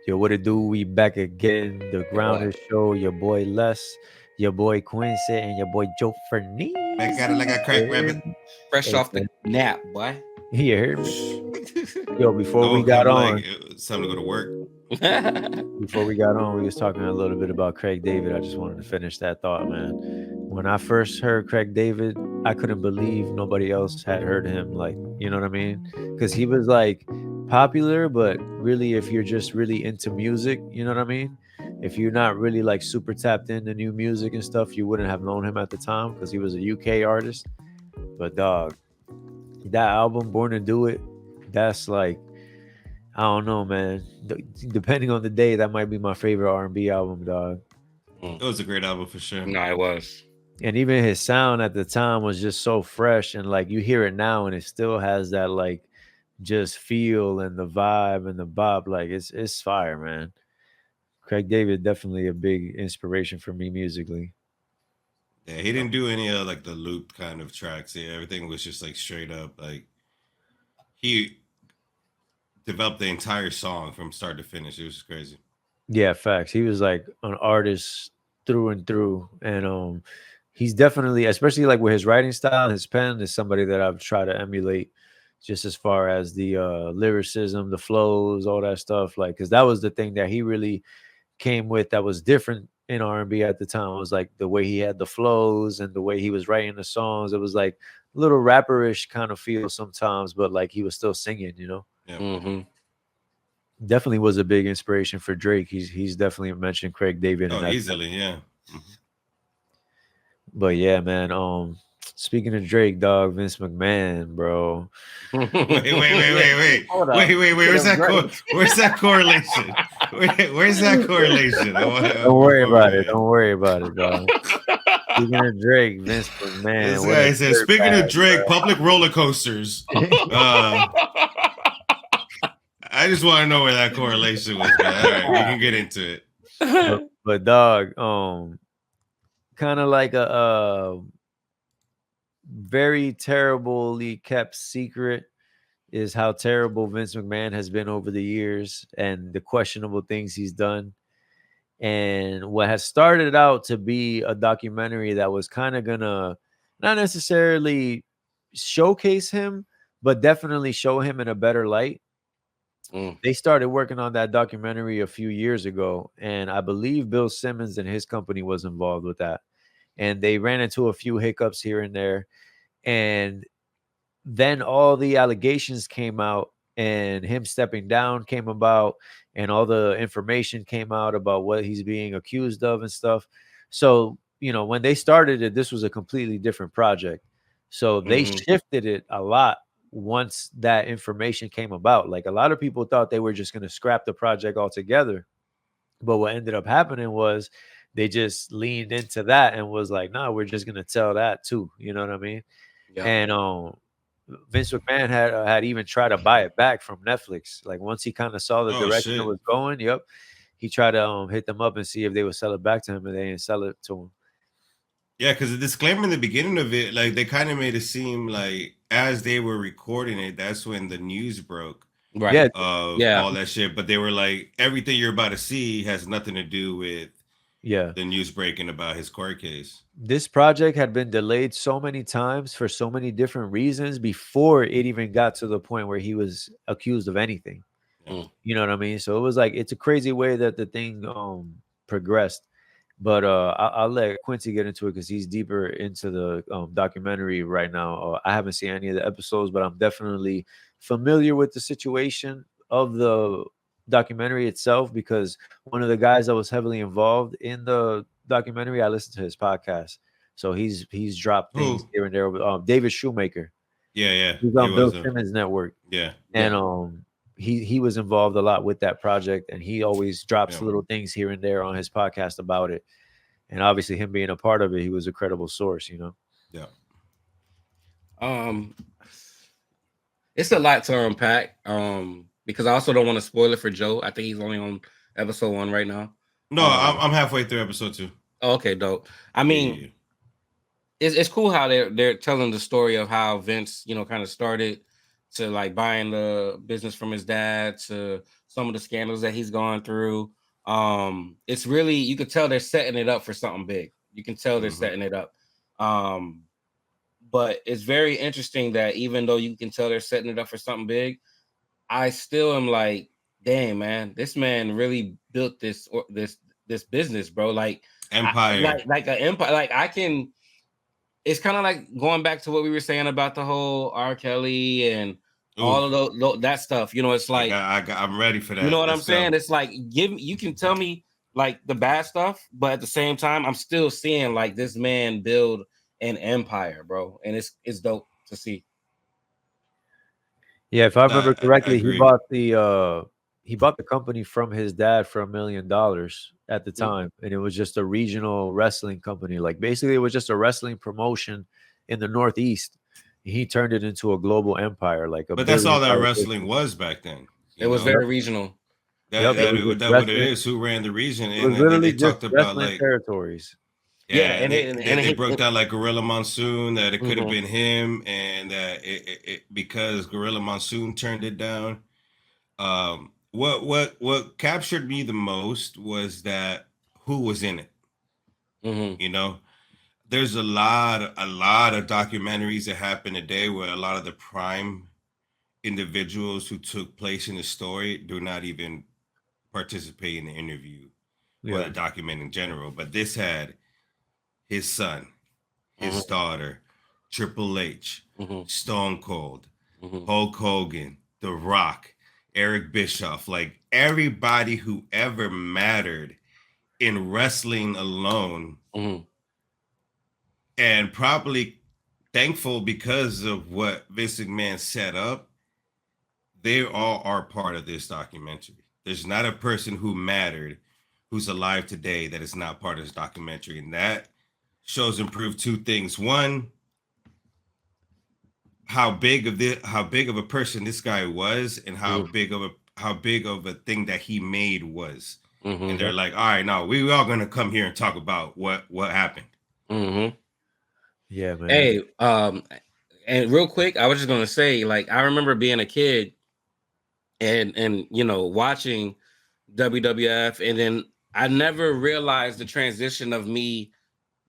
Yo, what it do? We back again. The Hey, boy. Grounded Show. Your boy Les, your boy Quincy, and your boy Joe Back at it like Fernese. a crack rabbit. Fresh Hey, off the man. nap, boy. You heard me? Yo, I before we woke got up like on, it's time to go to work. we was talking a little bit about Craig David. I just wanted to finish that thought, man. When I first heard Craig David, I couldn't believe nobody else had heard him. Like, you know what I mean? Because he was like popular, but really, if you're just really into music, you know what I mean? If you're not really like super tapped into new music and stuff, you wouldn't have known him at the time because he was a UK artist. But dog, that album, Born to Do It, that's like I don't know, man. Depending on the day, that might be my favorite R&B album, dog. It was a great album for sure. No, it was. And even his sound at the time was just so fresh, and like you hear it now, and it still has that like just feel and the vibe and the bop. Like it's fire, man. Craig David definitely a big inspiration for me musically. Yeah, he didn't do any of like the looped kind of tracks. Yeah, everything was just like straight up. Like he developed the entire song from start to finish. It was just crazy. Yeah, facts. He was like an artist through and through, and he's definitely, especially like with his writing style, his pen is somebody that I've tried to emulate, just as far as the lyricism, the flows, all that stuff. Like, because that was the thing that he really came with that was different in R&B at the time. It was like the way he had the flows and the way he was writing the songs. It was like a little rapperish kind of feel sometimes, but like he was still singing, you know. Yeah. Mm-hmm. Definitely was a big inspiration for Drake. He's definitely mentioned Craig David in Oh, that. easily, yeah. But yeah, man. Speaking of Drake, dog, Vince McMahon, bro. Hold up. Wait. Speaking of Drake. Where's that correlation? Where's that correlation? Don't worry Before we about do it. it. Don't worry about it, dog. Speaking of Drake, Vince McMahon This with a guy says, dirt speaking of bag, Drake, public roller coasters. I just want to know where that correlation was, man. All right, we can get into it. but dog, kind of like a very terribly kept secret is how terrible Vince McMahon has been over the years and the questionable things he's done. And what has started out to be a documentary that was kind of gonna not necessarily showcase him, but definitely show him in a better light. They started working on that documentary a few years ago, and I believe Bill Simmons and his company was involved with that. And they ran into a few hiccups here and there. And then all the allegations came out and him stepping down came about and all the information came out about what he's being accused of and stuff. So, when they started it, this was a completely different project. So they shifted it a lot once that information came about. Like a lot of people thought they were just going to scrap the project altogether. But what ended up happening was they just leaned into that and was like, no, we're just going to tell that too. You know what I mean? Yeah. And Vince McMahon had even tried to buy it back from Netflix. Like once he kind of saw the Oh direction it shit. was going, yep, he tried to hit them up and see if they would sell it back to him, and they didn't sell it to him. Yeah, because the disclaimer in the beginning of it, like they kind of made it seem like as they were recording it, that's when the news broke Right. Yeah, of Yeah. all that shit. But they were like, everything you're about to see has nothing to do with yeah. the news breaking about his court case. This project had been delayed so many times for so many different reasons before it even got to the point where he was accused of anything. Mm. You know what I mean? So it was like it's a crazy way that the thing progressed. But I'll let Quincy get into it because he's deeper into the documentary right now. I haven't seen any of the episodes, but I'm definitely familiar with the situation of the documentary itself because one of the guys that was heavily involved in the documentary, I listened to his podcast. So he's dropped things Who? here and there. David Shoemaker, Yeah, he's he on Bill was a Simmons Network, yeah, and he was involved a lot with that project, and he always drops yeah. little things here and there on his podcast about it. And obviously, him being a part of it, he was a credible source. Yeah. Um, it's a lot to unpack. Because I also don't want to spoil it for Joe. I think he's only on episode 1 right now. No, I'm halfway through episode 2. Oh, okay, dope. I mean, it's cool how they're telling the story of how Vince, kind of started to like buying the business from his dad to some of the scandals that he's gone through. It's really, you can tell they're setting it up for something big. You can tell they're setting it up. But it's very interesting that even though you can tell they're setting it up for something big, I still am like, dang man, this man really built this business, bro. Like Empire. like an empire. Like I can. It's kind of like going back to what we were saying about the whole R. Kelly and all Oof. of that stuff. You know, it's like, I'm ready for that. you know what I'm Let's saying? go. It's like, you can tell me like the bad stuff, but at the same time, I'm still seeing like this man build an empire, bro, and it's dope to see. Yeah, if I remember I correctly, agree. he bought the company from his dad for $1 million at the Mm. time, and it was just a regional wrestling company. Like basically, it was just a wrestling promotion in the Northeast. He turned it into a global empire, like a But that's all that billion-dollar wrestling business. was back then. It You was know very Yep, regional. yep. It It, was just that what it wrestling. is. Who ran the region, It was and then literally they just talked about wrestling like territories. yeah, yeah, and and it, and they it, broke it, down like Gorilla Monsoon that it could have mhm, been him, and that because Gorilla Monsoon turned it down. What captured me the most was that who was in it. mhm, You know, there's a lot of documentaries that happen today where a lot of the prime individuals who took place in the story do not even participate in the interview or the Yeah, document in general. But this had his son, his mhm, daughter, Triple H, mhm, Stone Cold, mhm, Hulk Hogan, The Rock, Eric Bischoff, like everybody who ever mattered in wrestling alone, mhm, and probably thankful because of what Vince McMahon set up, they all are part of this documentary. There's not a person who mattered who's alive today that is not part of this documentary. And that shows and proves two things. One, how big of a person this guy was, and how big of a thing that he made was. And mhm, they're yep. like, all right, no, we all gonna come here and talk about what happened. mhm. Yeah, man. Hey, and real quick, I was just gonna say, like, I remember being a kid and you know watching WWF, and then I never realized the transition of me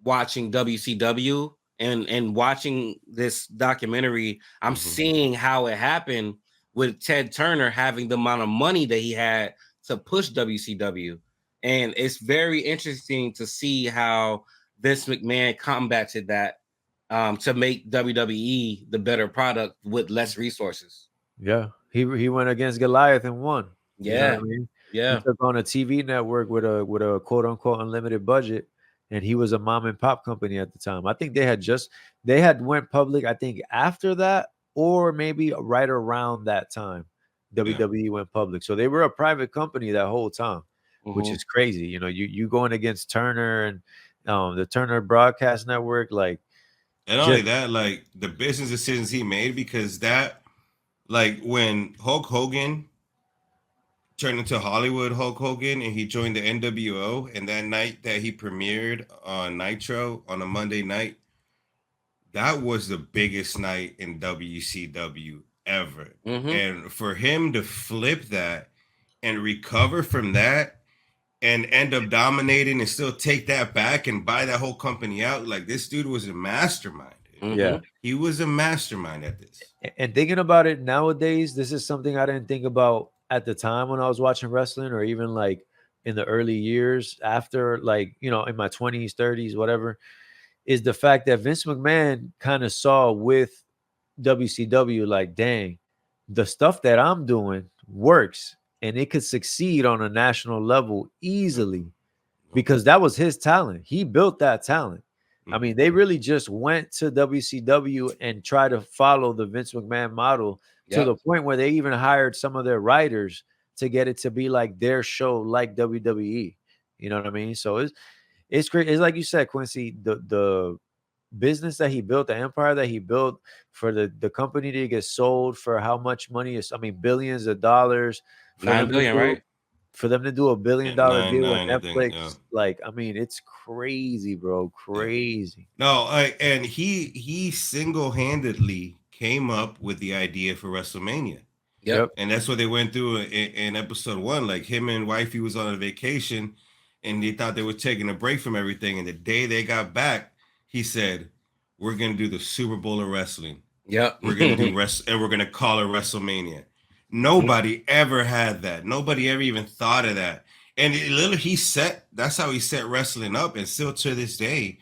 watching WCW and watching this documentary. I'm Mm-hmm. seeing how it happened with Ted Turner having the amount of money that he had to push WCW, and it's very interesting to see how Vince McMahon combated that, to make WWE the better product with less resources. Yeah, he went against Goliath and won. You know what Yeah, I mean? He yeah. took on a TV network with a quote unquote unlimited budget, and he was a mom and pop company at the time. I think they had went public. I think after that, or maybe right around that time, Yeah. WWE went public. So they were a private company that whole time, which Mhm. is crazy. You know, you going against Turner and the Turner Broadcast Network, like And not only just that, like the business decisions he made, because that, like when Hulk Hogan turned into Hollywood Hulk Hogan and he joined the NWO, and that night that he premiered on Nitro on a Monday night, that was the biggest night in WCW ever. Mhm. And for him to flip that and recover from that and end up dominating and still take that back and buy that whole company out, like this dude was a mastermind. yeah. Mhm. He was a mastermind at this. And thinking about it nowadays, this is something I didn't think about at the time when I was watching wrestling, or even like in the early years after, like, you know, in my 20s, 30s, whatever, is the fact that Vince McMahon kind of saw with WCW, like, dang, the stuff that I'm doing works and it could succeed on a national level Yep. easily Yep. because that was his talent. He built that talent. I Mm-hmm. mean, they really just went to WCW and tried to follow the Vince McMahon model to the Yep. point where they even hired some of their writers to get it to be like their show, like WWE. You know what I mean? So it's great. It's like you said, Quincy, the business that he built, the empire that he built, for the company to get sold for how much money is, I mean, billions of dollars for Nine them to billion, do right? $1 billion At nine deal with nine, I think. Yeah. Netflix. Like, I mean, it's crazy, bro. Yeah. Crazy. No, and he single handedly came up with the idea for WrestleMania. Yep. Yep. And that's what they went through in episode 1. Like him and wifey was on a vacation, and they thought they were taking a break from everything. And the day they got back, he said, "We're gonna do the Super Bowl of wrestling. Yep. We're gonna do and we're gonna call it WrestleMania." Nobody ever had that. Nobody ever even thought of that. And literally, that's how he set wrestling up. And still to this day,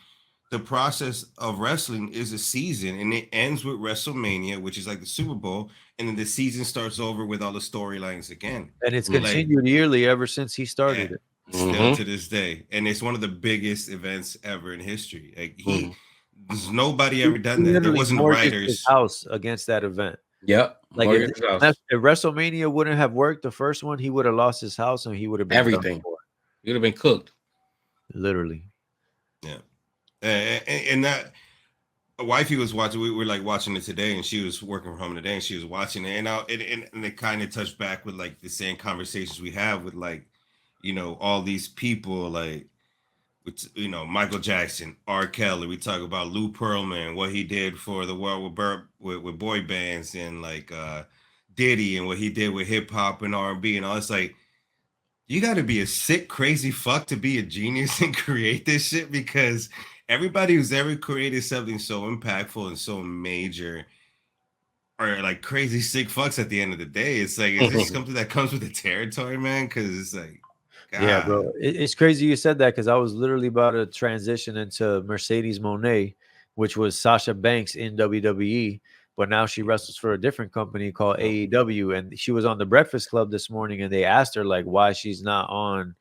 the process of wrestling is a season, and it ends with WrestleMania, which is like the Super Bowl, and then the season starts over with all the storylines again. And it's Mm. Like, continued yearly ever since he started yeah, it. still to this day, and it's one of the biggest events ever in history. Like there's nobody ever done He that. There literally wasn't mortgaged his writers. house against that event. Yep. Like Mortgage house. if WrestleMania wouldn't have worked, the first one, he would have lost his house and he would have been done Everything. for. You'd have been cooked. Literally. Yeah, and that wifey was watching. We were like watching it today, and she was working from home today, and she was watching it, and it kind of touched back with like the same conversations we have with like, all these people like, with Michael Jackson, R. Kelly. We talk about Lou Pearlman, what he did for the world with boy bands, and like Diddy and what he did with hip hop and R&B and all. It's like, you got to be a sick, crazy fuck to be a genius and create this shit, because everybody who's ever created something so impactful and so major are like crazy sick fucks at the end of the day. It's like, it's just something that comes with the territory, man, because it's like, God. Yeah, bro. It's crazy you said that, because I was literally about to transition into Mercedes Moné, which was Sasha Banks in WWE, but now she wrestles for a different company called AEW. And she was on the Breakfast Club this morning, and they asked her like why she's not on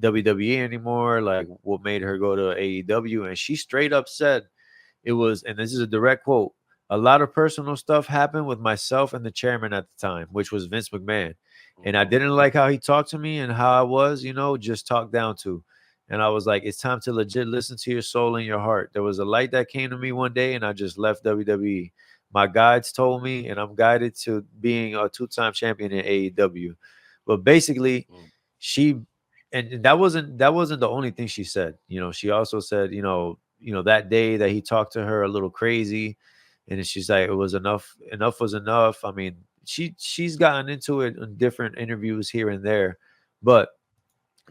WWE anymore, like what made her go to AEW, and she straight up said it was, and this is a direct quote, "A lot of personal stuff happened with myself and the chairman at the time, which was Vince McMahon. And I didn't like how he talked to me and how I was, just talked down to. And I was like, it's time to legit listen to your soul and your heart. There was a light that came to me one day, and I just left WWE. My guides told me, and I'm guided to being a 2-time champion in AEW." But basically, she, and that wasn't the only thing she said. She also said, that day that he talked to her a little crazy, and then she's like, it was enough. Enough was enough. I mean, she's gotten into it in different interviews here and there, but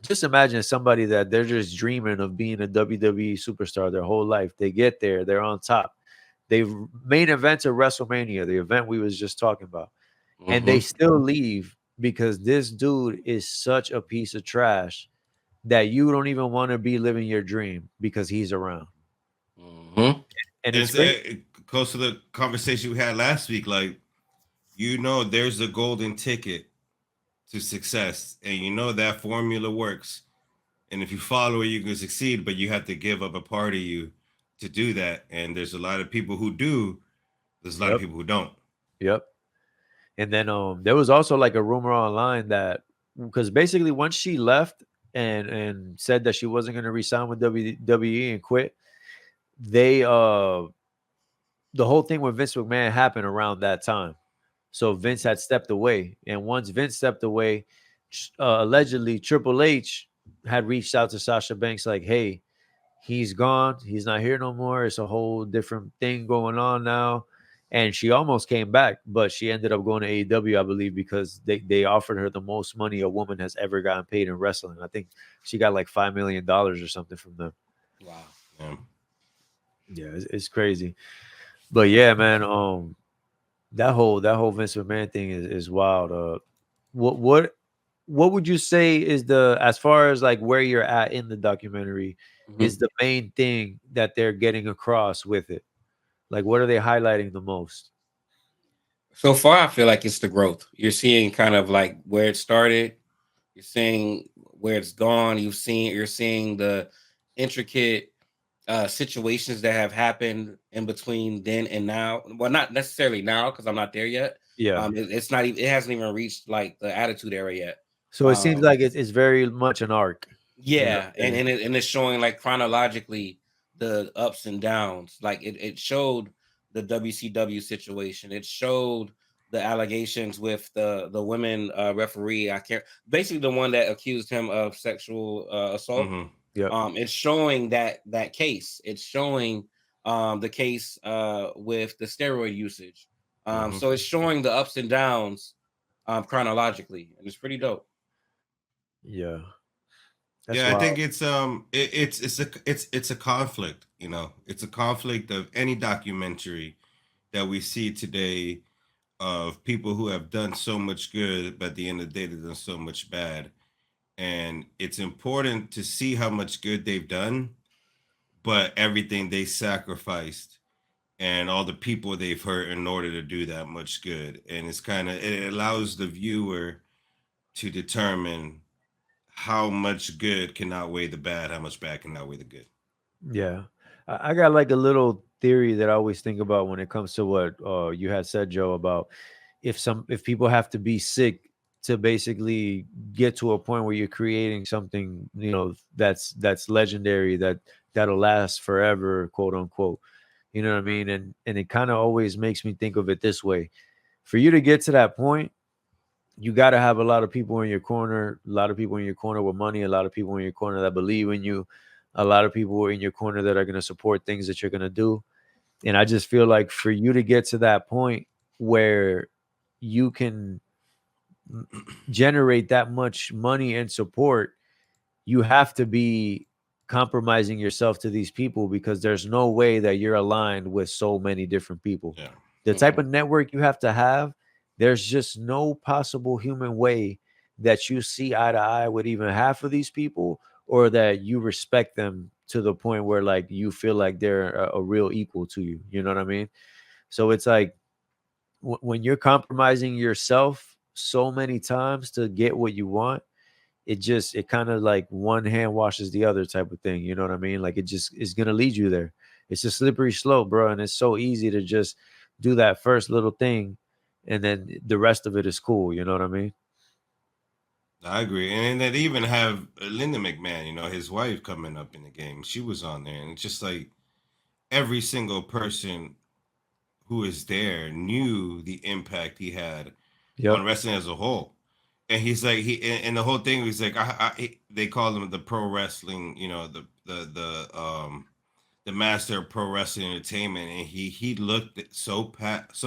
just imagine somebody that they're just dreaming of being a WWE superstar their whole life. They get there, they're on top. They main event of WrestleMania, the event we was just talking about, and they still leave because this dude is such a piece of trash that you don't even want to be living your dream because he's around. And it's great. It goes to the conversation we had last week. Like, there's a golden ticket to success, and that formula works. And if you follow it, you can succeed, but you have to give up a part of you to do that. And there's a lot of people who do. There's a lot of people who don't. Yep. And then there was also like a rumor online that, because basically once she left and said that she wasn't going to resign with WWE and quit, they the whole thing with Vince McMahon happened around that time. So Vince had stepped away, and once Vince stepped away, allegedly Triple H had reached out to Sasha Banks like, "Hey, he's gone. He's not here no more. It's a whole different thing going on now." And she almost came back, but she ended up going to AEW, I believe, because they offered her the most money a woman has ever gotten paid in wrestling. I think she got like $5 million or something from them. Wow. Yeah, it's crazy. But yeah, man, that whole Vince McMahon thing is wild. What would you say is as far as like where you're at in the documentary, is the main thing that they're getting across with it? Like, what are they highlighting the most? So far, I feel like it's the growth. You're seeing kind of like where it started. You're seeing where it's gone. You're seeing the intricate situations that have happened in between then and now. Well, not necessarily now because I'm not there yet. Yeah. It's not even. It hasn't even reached like the Attitude Era yet. So it seems like it's very much an arc. Yeah, and it's showing like chronologically the ups and downs. Like it showed the WCW situation. It showed the allegations with the women referee. I can't basically the one that accused him of sexual assault. Yeah. It's showing that case. It's showing the case with the steroid usage. Hmm. So it's showing the ups and downs chronologically, and it's pretty dope. Yeah, that's Yeah, I think wild. it's a conflict. You know, it's a conflict of any documentary that we see today of people who have done so much good, but at the end of the day, they've done so much bad. And it's important to see how much good they've done, but everything they sacrificed and all the people they've hurt in order to do that much good. And it allows the viewer to determine how much good can outweigh the bad, how much bad can outweigh the good. Yeah. I got like a little theory that I always think about when it comes to what you had said, Joe, about if people have to be sick to basically get to a point where you're creating something, that's legendary, that'll last forever, quote unquote. You know what I mean? And it kind of always makes me think of it this way. For you to get to that point, you got to have a lot of people in your corner, a lot of people in your corner with money, a lot of people in your corner that believe in you, a lot of people in your corner that are going to support things that you're going to do. And I just feel like for you to get to that point where you can generate that much money and support, you have to be compromising yourself to these people because there's no way that you're aligned with so many different people. Yeah. The type Hmm. of network you have to have, there's just no possible human way that you see eye to eye with even half of these people, or that you respect them to the point where like you feel like they're a real equal to you. You know what I mean? So it's like when you're compromising yourself so many times to get what you want, it kind of like one hand washes the other type of thing. You know what I mean? Like it just is gonna lead you there. It's a slippery slope, bro, and it's so easy to just do that first little thing, and then the rest of it is cool. You know what I mean? I agree. And then they even have Linda McMahon, his wife coming up in the game. She was on there. And it's just like every single person who is there knew the impact he had on Yep. wrestling as a whole. And he's like and the whole thing was like they call him the pro wrestling, the master of pro wrestling entertainment, and he looked so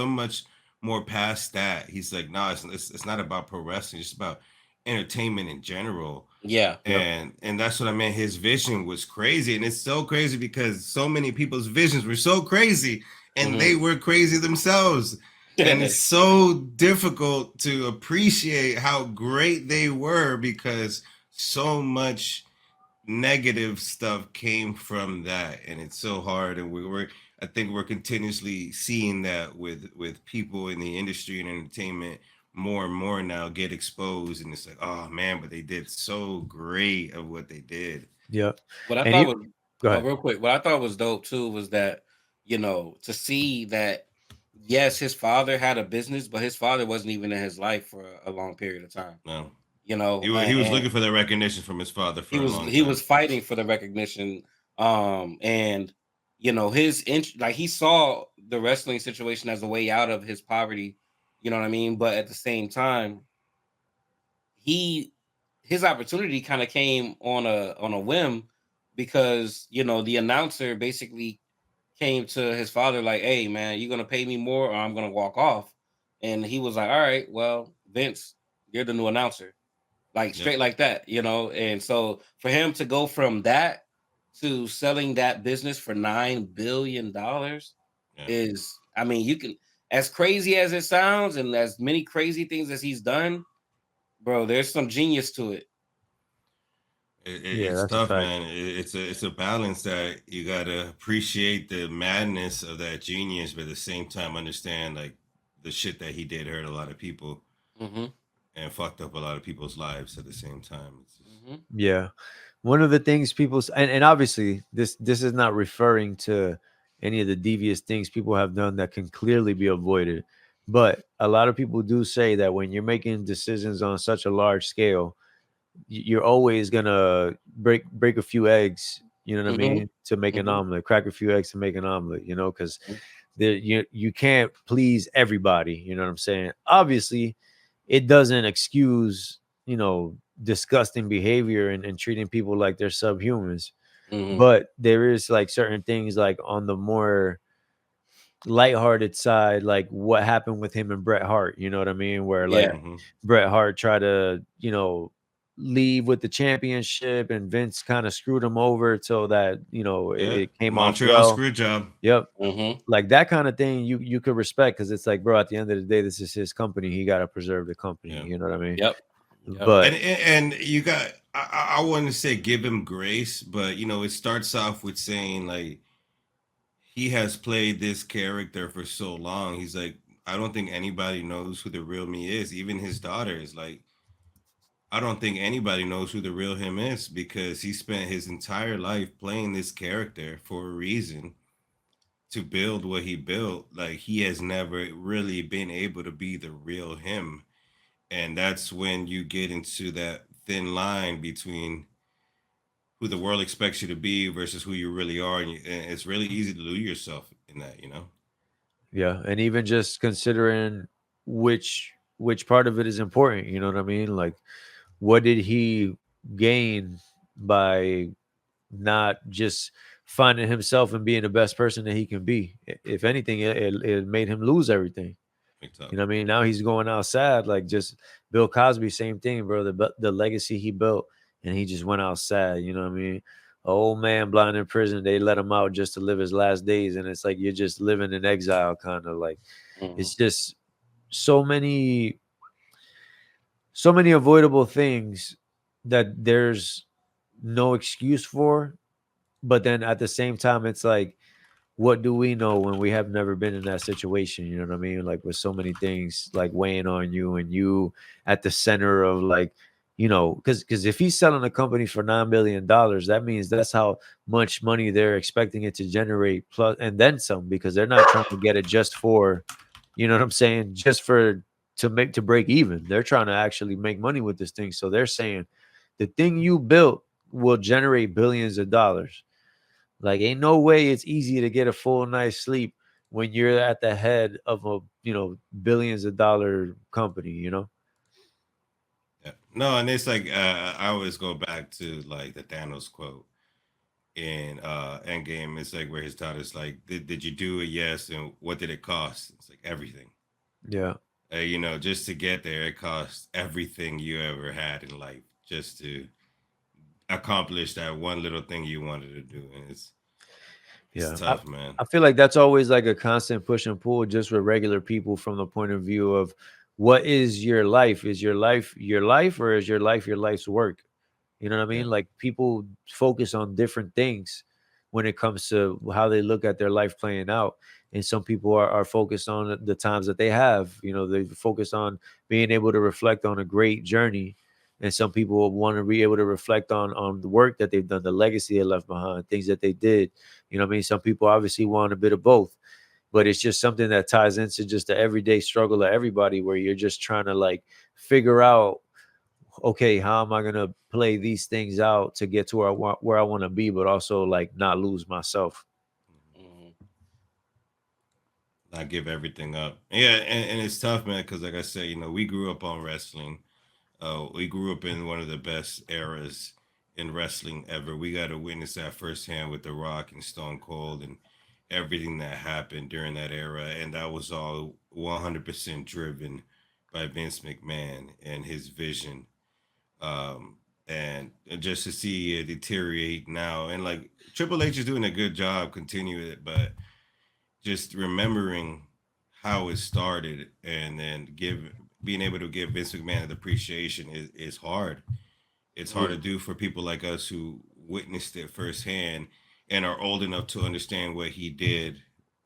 much more past that. He's like, no, it's not about pro wrestling, it's about entertainment in general. Yeah. Yep. And that's what I meant. His vision was crazy, and it's so crazy because so many people's visions were so crazy, and they Hmm. were crazy themselves. And it's so difficult to appreciate how great they were because so much negative stuff came from that, and it's so hard. And I think we're continuously seeing that with people in the industry and entertainment more and more now get exposed, and it's like, oh man, but they did so great of what they did. Yep. What I And thought you was go ahead. real quick, what I thought was dope too was that, to see that yes, his father had a business, but his father wasn't even in his life for a long period of time. No, You know, he was and looking for that recognition from his father for he a was long he was time. fighting for the recognition. And like he saw the wrestling situation as a way out of his poverty, you know what I mean? But at the same time, he his opportunity kind of came on a whim because the announcer basically came to his father like, "Hey man, you gonna pay me more or I'm gonna walk off?" And he was like, "All right, well, Vince, you're the new announcer." Like Yep. straight like that, And so for him to go from that to selling that business for $9 billion Yeah. is, I mean, you can, as crazy as it sounds and as many crazy things as he's done, bro, there's some genius to it. Yeah, It's that's a tough, fact. man. It's a balance that you gotta appreciate the madness of that genius, but at the same time understand like the shit that he did hurt a lot of people Hmm. and fucked up a lot of people's lives at the same time. It's just, Hmm. Yeah. One of the things and obviously this is not referring to any of the devious things people have done that can clearly be avoided. But a lot of people do say that when you're making decisions on such a large scale, you're always gonna break a few eggs, you know what I Hmm. mean, to make an Hmm. omelet, crack a few eggs to make an omelet, because you can't please everybody, you know what I'm saying? Obviously, it doesn't excuse, disgusting behavior and treating people like they're subhumans. Hmm. But there is like certain things like on the more lighthearted side, like what happened with him and Bret Hart. You know what I mean? Where like Yeah. Hmm. Bret Hart tried to, leave with the championship, and Vince kind of screwed him over so that Yeah, it came off Montreal well. screw job. Yep. Mm-hmm. Like that kind of thing, you could respect because it's like, bro, at the end of the day, this is his company. He got to preserve the company. Yeah, You know what I mean? Yep. Yep. But and you got. I wouldn't say give him grace, but it starts off with saying like he has played this character for so long. He's like, I don't think anybody knows who the real me is. Even his daughter is like, I don't think anybody knows who the real him is because he spent his entire life playing this character for a reason to build what he built. Like he has never really been able to be the real him. And that's when you get into that thin line between who the world expects you to be versus who you really are. And it's really easy to lose yourself in that. yeah, and even just considering which part of it is important. You know what I mean? Like, what did he gain by not just finding himself and being the best person that he can be? If anything, it made him lose everything. Big talk. You know what I mean? Now he's going out sad. Like just Bill Cosby, same thing, bro. The legacy he built, and he just went out sad. You know what I mean? A old man blind in prison, they let him out just to live his last days, and it's like you're just living in exile, kind of like. Mm-hmm. It's just so many avoidable things that there's no excuse for. But then at the same time, it's like, what do we know when we have never been in that situation? You know what I mean? Like with so many things like weighing on you, and you at the center of like, because if he's selling a company for $9 billion, that means that's how much money they're expecting it to generate, plus and then some, because they're not trying to get it just for, you know what I'm saying, just for to break even. They're trying to actually make money with this thing. So they're saying the thing you built will generate billions of dollars. Like, ain't no way it's easy to get a full night's sleep when you're at the head of a, billions of dollar company, Yeah. No, and it's like I always go back to like the Thanos quote in Endgame. It's like where his daughter's like, did you do it? Yes. And what did it cost? It's like everything. Yeah. Just to get there, it cost everything you ever had in life just to accomplish that one little thing you wanted to do. And it's Yeah. I, tough, man. I feel like that's always like a constant push and pull just with regular people from the point of view of what is your life? Is your life, or is your life's work? You know what I Yeah. mean? Like people focus on different things when it comes to how they look at their life playing out. And some people are focused on the times that they have. They focus on being able to reflect on a great journey. And some people want to be able to reflect on the work that they've done, the legacy they left behind, things that they did. You know what I mean? Some people obviously want a bit of both, but it's just something that ties into just the everyday struggle of everybody, where you're just trying to like figure out, okay, how am I gonna play these things out to get to where I want to be, but also like not lose myself. Mm-hmm. Not give everything up. Yeah, and it's tough, man, because like I said, we grew up on wrestling. We grew up in one of the best eras in wrestling ever. We got to witness that firsthand with The Rock and Stone Cold and everything that happened during that era. And that was all 100% driven by Vince McMahon and his vision. And just to see it deteriorate now, and like Triple H is doing a good job continuing it, but just remembering how it started and then being able to give Vince McMahon an appreciation is hard. It's hard to do for people like us who witnessed it firsthand and are old enough to understand what he did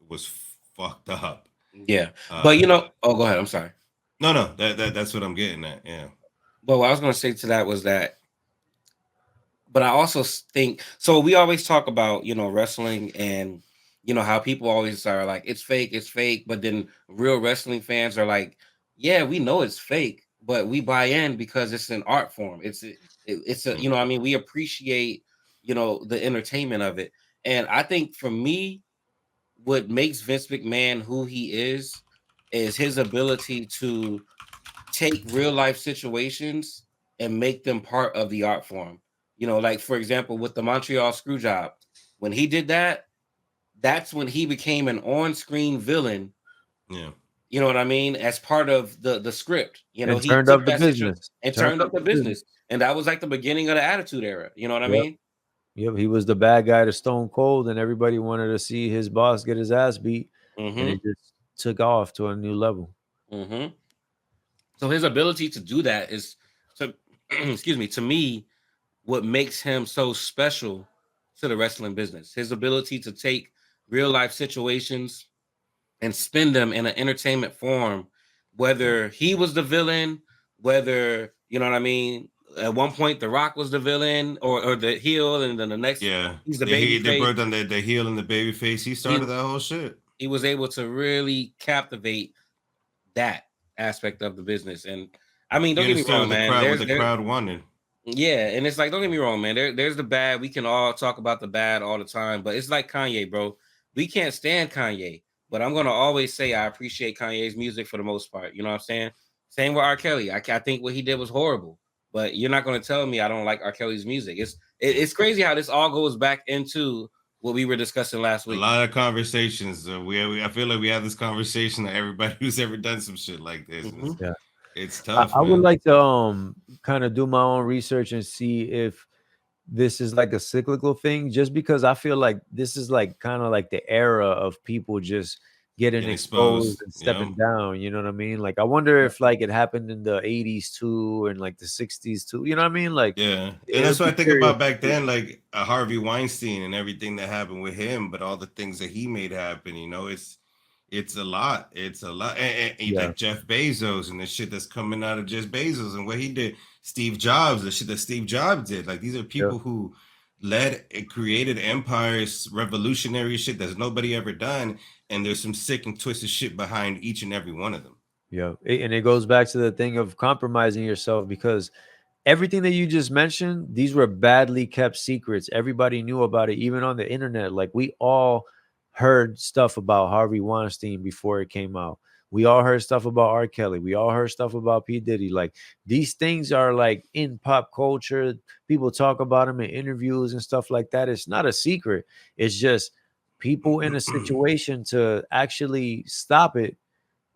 was fucked up. Yeah, but Uh, oh, go ahead. I'm sorry. no, that's what I'm getting at. Yeah. But what I was going to say to that was that, but I also think so. We always talk about wrestling, and how people always are like it's fake. But then real wrestling fans are like, yeah, we know it's fake, but we buy in because it's an art form. It's a Mm-hmm. I mean, we appreciate the entertainment of it. And I think for me, what makes Vince McMahon who he is his ability to take real life situations and make them part of the art form. Like for example, with the Montreal screw job, when he did that, that's when he became an on-screen villain. Yeah. You know what I mean? As part of the script, you know, And he turned took up the that situation business. and Turned turned up up the the business. business, and that was like the beginning of the Attitude Era. You know what I Yep. mean? Yep. He was the bad guy to Stone Cold, and everybody wanted to see his boss get his ass beat, and Mm-hmm. it just took off to a new level. Mm-hmm. So his ability to do that is, to excuse me, to me, what makes him so special to the wrestling business. His ability to take real life situations and spin them in an entertainment form, whether he was the villain, whether, you know what I mean, at one point The Rock was the villain or the heel, and then the next Yeah. he's the baby They face. broke down the heel and the baby face. He He started that whole shit. he was able to really captivate that aspect of the business. And I mean, He don't get me understood wrong, man. what the crowd wanted. Yeah, and it's like, don't get me wrong, man. There's the bad. We can all talk about the bad all the time, but it's like Kanye, bro. We can't stand Kanye, but I'm gonna always say I appreciate Kanye's music for the most part. You know what I'm saying? Same with R. Kelly. I think what he did was horrible, but you're not gonna tell me I don't like R. Kelly's music. It's crazy how this all goes back into what we were discussing last A week. lot of conversations. I feel like we have this conversation that everybody who's ever done some shit like this. Mm-hmm. Yeah. It's tough, I would man. like to kind of do my own research and see if this is like a cyclical thing, just because I feel like this is like kind of like the era of people just getting Getting exposed exposed. and Yeah. stepping down. You know what I mean? Like, I wonder if like it happened in the 80s too, and like the 60s too. You know what I mean? Like, Yeah. And it'll that's what I be think curious about to back see. then, like Harvey Weinstein and everything that happened with him, but all the things that he made happen, it's a lot. It's a lot. And Yeah, like Jeff Bezos and the shit that's coming out of Jeff Bezos and what he did. Steve Jobs, the shit that Steve Jobs did. Like these are yeah, people who led and created empires, revolutionary shit that's nobody ever done. And there's some sick and twisted shit behind each and every one of them. yeah. And it goes back to the thing of compromising yourself, because everything that you just mentioned, these were badly kept secrets. Everybody knew about it, even on the internet. Like, we all heard stuff about Harvey Weinstein before it came out. We all heard stuff about R. Kelly. We all heard stuff about P. Diddy. Like, these things are like in pop culture. People talk about them in interviews and stuff like that. It's not a secret. It's just people in a situation to actually stop it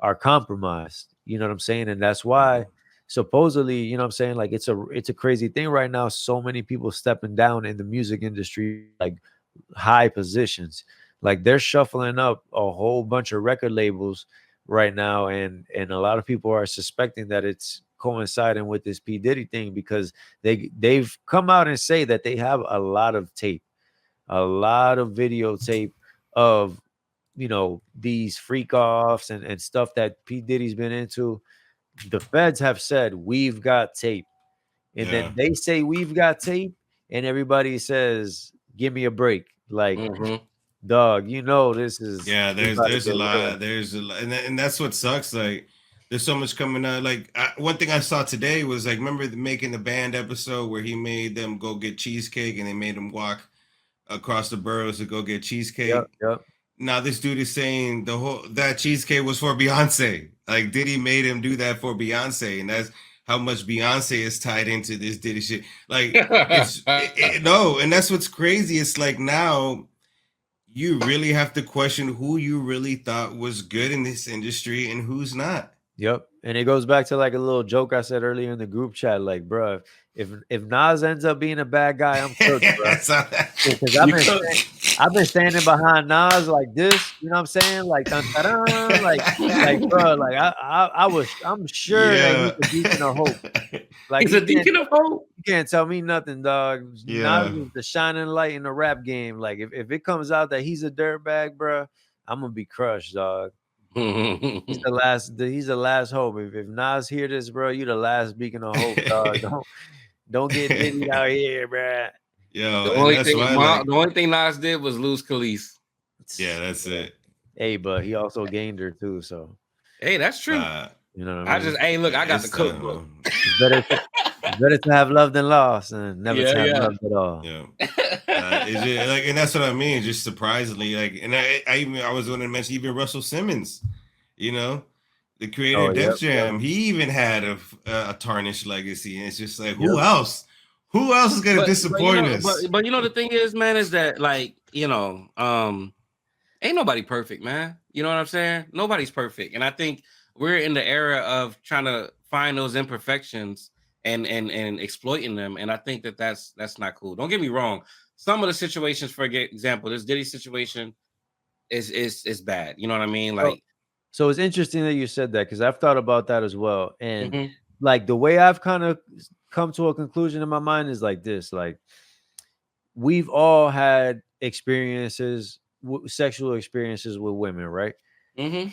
are compromised. You know what I'm saying? And that's why supposedly, you know what I'm saying, like it's a crazy thing right now. So many people stepping down in the music industry, like high positions. Like, they're shuffling up a whole bunch of record labels right now, and a lot of people are suspecting that it's coinciding with this P. Diddy thing, because they've come out and say that they have a lot of tape, a lot of videotape of, these freak offs and stuff that P. Diddy's been into. The feds have said, we've got tape. And Yeah. then they say, we've got tape. And everybody says, give me a break. Like, Mm-hmm. dog, this is Yeah, this about to there's a get real. lot. There's a lot, and that's what sucks. Like, there's so much coming out. Like, one thing I saw today was like, remember making the band episode where he made them go get cheesecake and they made them walk across the boroughs to go get Yep, cheesecake. yep, Now this dude is saying that cheesecake was for Beyonce. Like, Diddy made him do that for Beyonce, and that's how much Beyonce is tied into this Diddy shit. Like, no, and that's what's crazy. It's like now you really have to question who you really thought was good in this industry and who's not. yep. And it goes back to like a little joke I said earlier in the group chat. Like, bro, if Nas ends up being a bad guy, I'm cooked, bro. So Because You could. I've been standing behind Nas like this, you know what I'm saying? Like, dun, dun, dun, like, bro, like I'm sure that he's yeah. a beacon of hope. Like, He's a deacon of hope. you can't tell me nothing, dog. Nas Yeah. is the shining light in the rap game. Like, if it comes out that he's a dirtbag, bro, I'm gonna be crushed, dog. He's the last hope. If Nas hear this, bro, you the last beacon of hope, dog. Don't get Diddy out here, bro. Yo, and that's why, like, The only thing Nas did was lose Khalees. yeah, that's it. Hey, but he also gained her too, so Hey, that's true. you know what I mean. Hey, look, I got the It's cookbook. It's better to have loved than lost, and never to have loved at all. Yeah. It's just, like, and that's what I mean. Just surprisingly, like, and I was going to mention even Russell Simmons, the creator of Def Jam. He even had a tarnished legacy, and it's just like, who else? Who else is going to disappoint us? But the thing is, man, is that like ain't nobody perfect, man. You know what I'm saying? Nobody's perfect. And I think we're in the era of trying to find those imperfections and exploiting them. And I think that's not cool. Don't get me wrong. Some of the situations, for example, this Diddy situation is bad. You know what I mean? So, Like, so it's interesting that you said that because I've thought about that as well. And mhm, like the way I've kind of come to a conclusion in my mind is like this: like we've all had experiences, sexual experiences with women, right? mhm,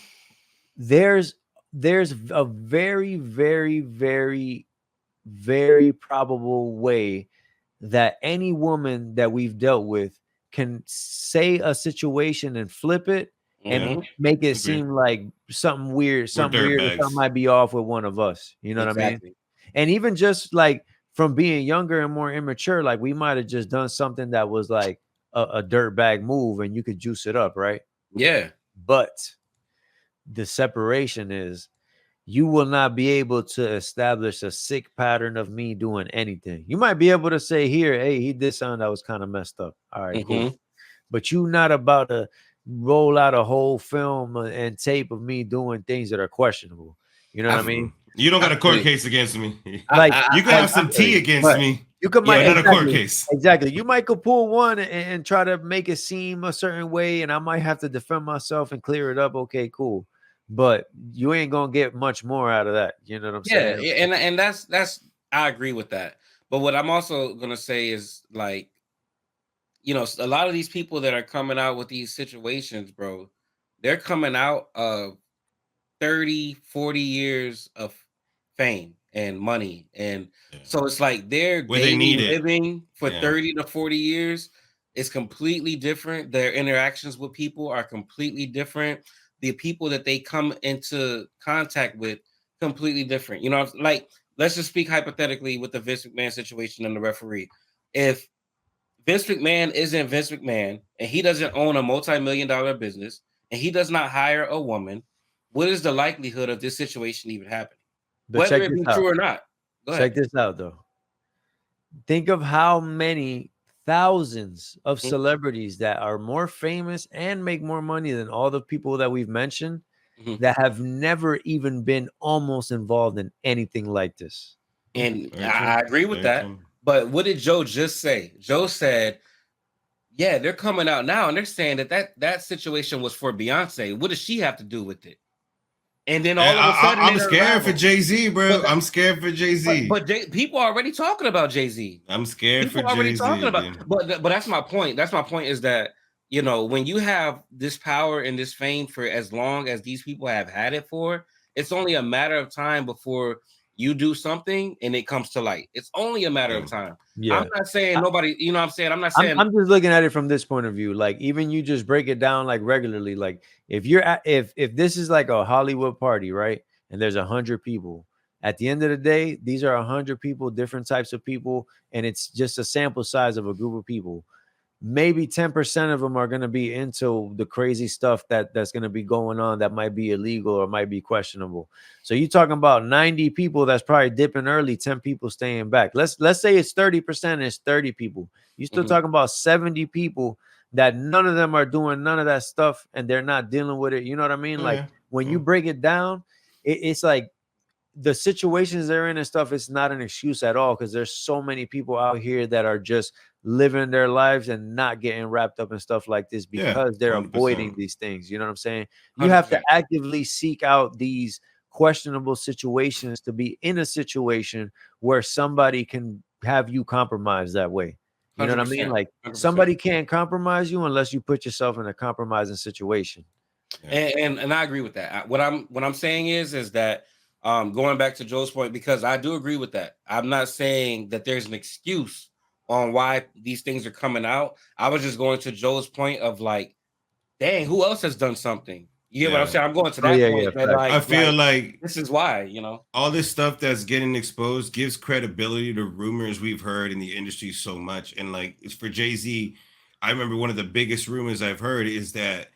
There's there's a very, very, very, very probable way that any woman that we've dealt with can say a situation and flip it and Yeah, mhm. make it agreed. seem like We're something dirt weird, or something bags. might be off with one of us. You know what I mean? Exactly. And even just like from being younger and more immature, like we might have just done something that was like a dirt bag move and you could juice it up, right? Yeah. But the separation is you will not be able to establish a sick pattern of me doing anything. You might be able to say here, hey, he did something that was kind of messed up. All right, cool. Mhm. But you not about to roll out a whole film and tape of me doing things that are questionable. You know what I I mean? You don't I got a feel court you. case against me. Like, You can I like have I some feel tea you. against but me, you could but might Yeah. not a court exactly, case. exactly. You might could pull one and try to make it seem a certain way, and I might have to defend myself and clear it up. Okay, cool. But you ain't gonna get much more out of that. You know what I'm Yeah, saying? and that's I agree with that. But what I'm also gonna say is like, a lot of these people that are coming out with these situations, bro, they're coming out of 30, 40 years of fame and money. And Yeah. so it's like their Where they daily need it. living for Yeah. 30 to 40 years is completely different. Their interactions with people are completely different. The people that they come into contact with completely different. Like let's just speak hypothetically with the Vince McMahon situation and the referee. If Vince McMahon isn't Vince McMahon, and he doesn't own a multi-million-dollar business, and he does not hire a woman, what is the likelihood of this situation even happening? But Whether check it this be out. true or not. Go ahead. Check this out, though. Think of how many thousands of Mhm, celebrities that are more famous and make more money than all the people that we've mentioned mhm. that have never even been almost involved in anything like this. And Very I true. agree with Very that. true. But what did Joe just say? Joe said, "Yeah, they're coming out now, and they're saying that situation was for Beyonce. What does she have to do with it?" And then And all of a sudden I'm it scared for unraveled. Jay-Z, bro. But I'm scared for Jay-Z. people are already talking about Jay Z. I'm scared for People are already talking Jay-Z, about, dude. but that's my point. That's my point is that when you have this power and this fame for as long as these people have had it for, it's only a matter of time before you do something and it comes to light. It's only a matter Yeah. of time. I'm Yeah. not saying nobody, you know what I'm saying? I'm not I'm saying I'm just looking at it from this point of view. Like even you just break it down like regularly. Like if you're at, if this is like a Hollywood party, right? And there's 100 people. At the end of the day, these are 100 people, different types of people, and it's just a sample size of a group of people. Maybe 10% of them are going to be into the crazy stuff that's going to be going on that might be illegal or might be questionable. So you're talking about 90 people that's probably dipping early, 10 people staying back. Let's say it's 30%, it's 30 people. You're still Mhm. talking about 70 people that none of them are doing none of that stuff and they're not dealing with it. You know what I mean? Oh, Like yeah. when you Yeah. break it down, it's like the situations they're in and stuff, it's not an excuse at all because there's so many people out here that are just living their lives and not getting wrapped up in stuff like this Yeah. because they're avoiding 100%. these things. You know what I'm saying? You have to 100%. actively seek out these questionable situations to be in a situation where somebody can have you compromised that way. You know what I mean? 100%. Like 100%. somebody can't compromise you unless you put yourself in a compromising situation. Yeah. And I agree with that. What I'm saying is that going back to Joe's point, because I do agree with that. I'm not saying that there's an excuse on why these things are coming out. I was just going to Joe's point of like, dang, who else has done something? You get what I'm Yeah. saying? I'm going to Oh that yeah, point yeah, that fact. I feel like like this is why. all this stuff that's getting exposed gives credibility to rumors we've heard in the industry so much. And like it's for Jay-Z, I remember one of the biggest rumors I've heard is that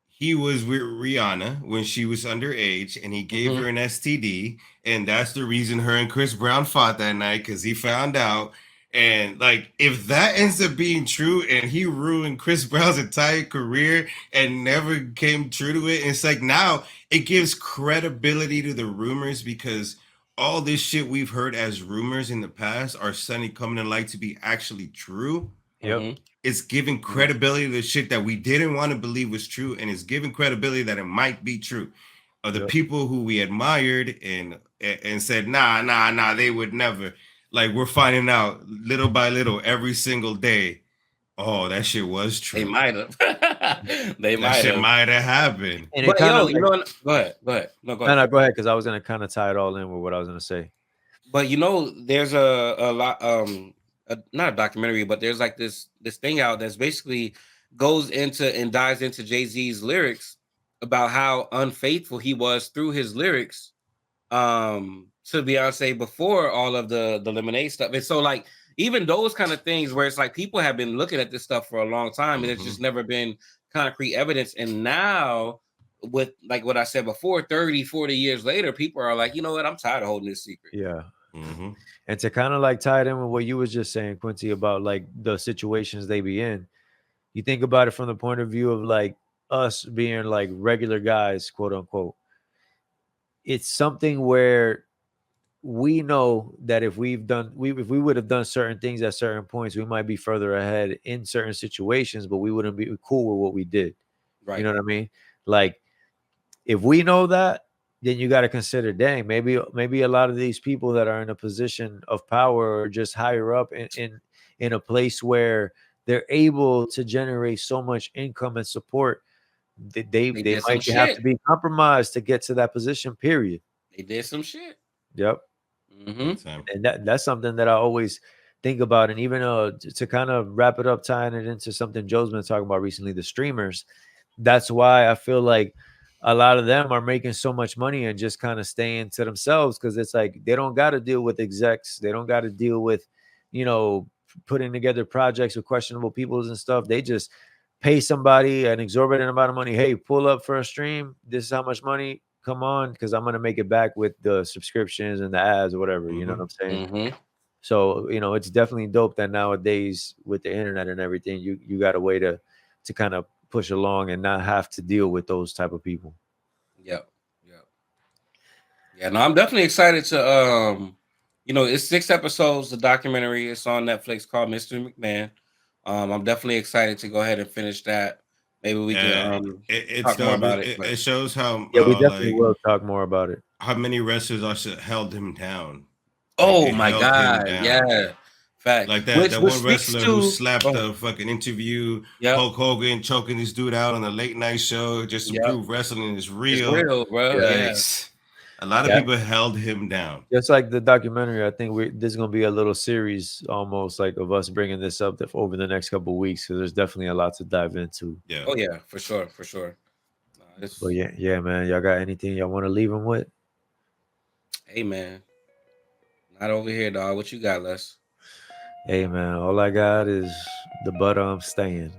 he was with Rihanna when she was underage and he gave Mhm. her an STD. And that's the reason her and Chris Brown fought that night because he found out. And like, if that ends up being true, and he ruined Chris Brown's entire career and never came true to it, it's like now it gives credibility to the rumors because all this shit we've heard as rumors in the past are suddenly coming to light to be actually true. Yep. It's giving credibility to the shit that we didn't want to believe was true, and it's giving credibility that it might be true. Of the people who we admired and said, nah, they would never. Like, we're finding out little by little every single day. Oh, that shit was true. They might have. They might That shit have. might have happened. And But it kind yo, of you know what? Go ahead. No, go ahead. no, go ahead, because I was gonna kind of tie it all in with what I was gonna say. But you know, there's a lot not a documentary, but there's like this thing out that's basically goes into and dives into Jay-Z's lyrics about how unfaithful he was through his lyrics to Beyonce before all of the Lemonade stuff. And so like even those kind of things where it's like people have been looking at this stuff for a long time and it's just never been concrete evidence. And now with like what I said before, 30, 40 years later, people are like, you know what, I'm tired of holding this secret. Yeah. And to kind of like tie it in with what you was just saying, Quincy, about like the situations they be in, you think about it from the point of view of like us being like regular guys, quote unquote. It's something where we know that if we would have done certain things at certain points, we might be further ahead in certain situations, but we wouldn't be cool with what we did. Right. You know what I mean? Like, if we know that, then you got to consider, dang, maybe a lot of these people that are in a position of power or just higher up in a place where they're able to generate so much income and support, they might have to be compromised to get to that position, period. They did some shit. Yep. And that's something that I always think about. And even to kind of wrap it up, tying it into something Joe's been talking about recently, the streamers. That's why I feel like a lot of them are making so much money and just kind of staying to themselves, because it's like they don't got to deal with execs. They don't got to deal with, putting together projects with questionable peoples and stuff. They just pay somebody an exorbitant amount of money. Hey, pull up for a stream. This is how much money. Come on, because I'm going to make it back with the subscriptions and the ads or whatever. You know what I'm saying? So, it's definitely dope that nowadays with the internet and everything, you got a way to kind of push along and not have to deal with those type of people. Yeah. No, I'm definitely excited to it's 6 episodes, the documentary. It's on Netflix called Mr. McMahon. I'm definitely excited to go ahead and finish that. Maybe we can talk more about it. It shows how we definitely will talk more about it. How many wrestlers actually held him down. Oh my God. Yeah. Fact. Like that one wrestler who slapped the fucking interview, Hulk Hogan choking this dude out on a late night show just to prove wrestling is real. It's real, bro. Yeah. A lot of people held him down. Just like the documentary, I think this is going to be a little series almost like of us bringing this up over the next couple of weeks, because there's definitely a lot to dive into. Yeah. Oh yeah, for sure. But yeah, man. Y'all got anything y'all want to leave them with? Hey, man. Not over here, dog. What you got, Les? Hey, man. All I got is the butter I'm staying.